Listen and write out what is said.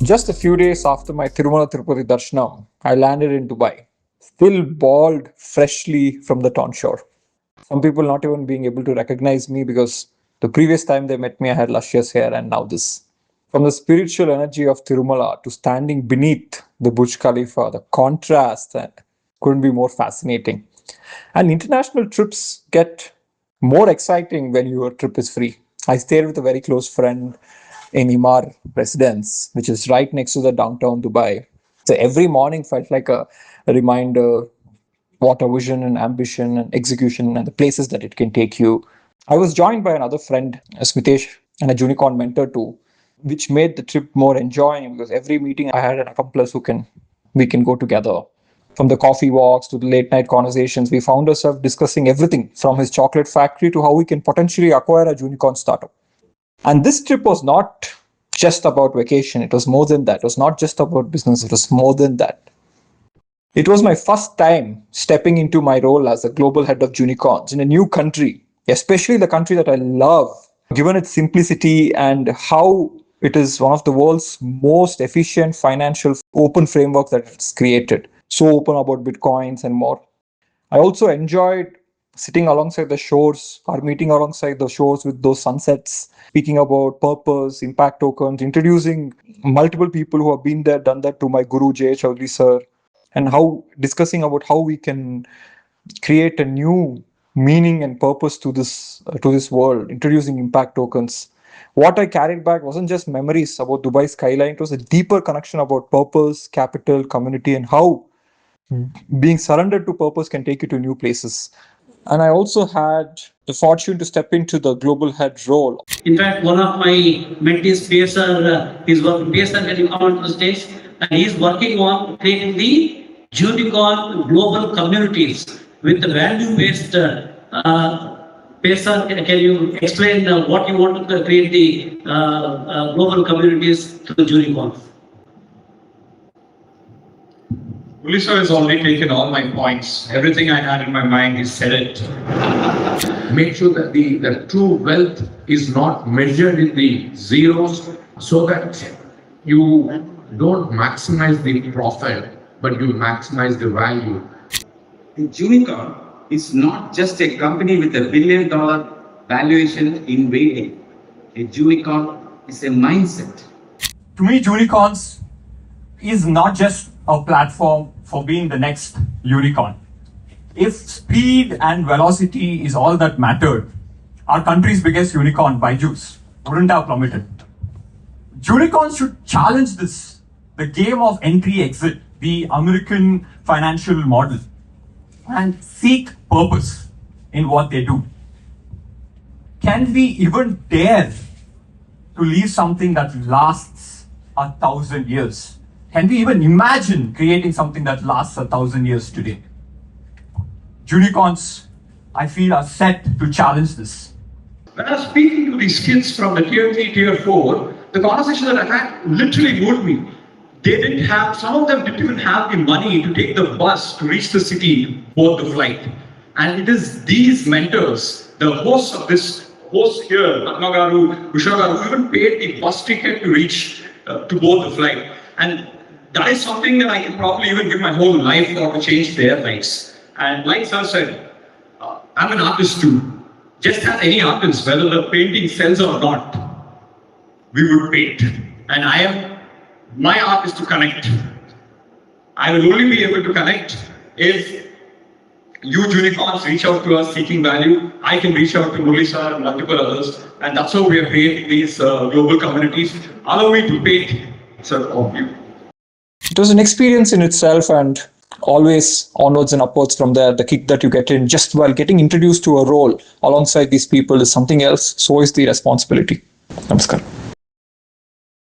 Just a few days after my Tirumala Tirupati Darshanam, I landed in Dubai, still bald freshly from the onshore. Some people not even being able to recognize me because the previous time they met me, I had luscious hair, and now this. From the spiritual energy of Tirumala to standing beneath the Burj Khalifa, the contrast couldn't be more fascinating. And international trips get more exciting when your trip is free. I stayed with a very close friend in Imar Residence, which is right next to the downtown Dubai. So every morning felt like a reminder what a vision and ambition and execution and the places that it can take you. I was joined by another friend, Smitesh, and a Junicorn mentor too, which made the trip more enjoying because every meeting I had an accomplice we can go together. From the coffee walks to the late night conversations, we found ourselves discussing everything from his chocolate factory to how we can potentially acquire a Junicorn startup. And this trip was not just about vacation. It was more than that. It was not just about business. It was more than that. It was my first time stepping into my role as a global head of Junicorns in a new country, especially the country that I love, given its simplicity and how it is one of the world's most efficient financial open frameworks that it's created. So open about Bitcoins and more. I also enjoyed sitting alongside the shores or meeting alongside the shores with those sunsets, speaking about purpose, impact tokens, introducing multiple people who have been there, done that to my guru Jay Chaudhary sir, and how discussing about how we can create a new meaning and purpose to this world, introducing impact tokens. What I carried back wasn't just memories about Dubai skyline, it was a deeper connection about purpose, capital, community, and how being surrendered to purpose can take you to new places. And I also had the fortune to step into the global head role. In fact, one of my mentees, PSR, is working. PSR, can you come onto the stage? And he's working on creating the Junicorn global communities with the value-based. PSR, can you explain what you want to create the global communities to the Junicorns? Ulisa has already taken all my points. Everything I had in my mind, he said it. Make sure that the true wealth is not measured in the zeros so that you don't maximize the profit, but you maximize the value. The Junicorn is not just a company with $1 billion valuation in waiting. A Junicorn is a mindset. To me, Junicorns is not just a platform for being the next unicorn. If speed and velocity is all that mattered, our country's biggest unicorn, Byju's, wouldn't have plummeted. Junicorns should challenge this, the game of entry-exit, the American financial model, and seek purpose in what they do. Can we even dare to leave something that lasts 1,000 years? Can we even imagine creating something that lasts 1,000 years today? Junicorns, I feel, are set to challenge this. When I was speaking to these kids from the tier 3, tier 4, the conversation that I had literally moved me. Some of them didn't even have the money to take the bus to reach the city, board the flight. And it is these mentors, the hosts of this host here, Atmagaru, Ushagaru, who even paid the bus ticket to reach, to board the flight. And that is something that I can probably even give my whole life for to change their lives. And like sir said, I'm an artist too. Just as any artist, whether the painting sells or not, we would paint. And my art is to connect. I will only be able to connect if you Junicorns reach out to us seeking value. I can reach out to Mulisa and multiple others. And that's how we are creating these global communities. Allow me to paint, sir, of you. It was an experience in itself, and always onwards and upwards from there. The kick that you get in just while getting introduced to a role alongside these people is something else. So is the responsibility. Namaskar.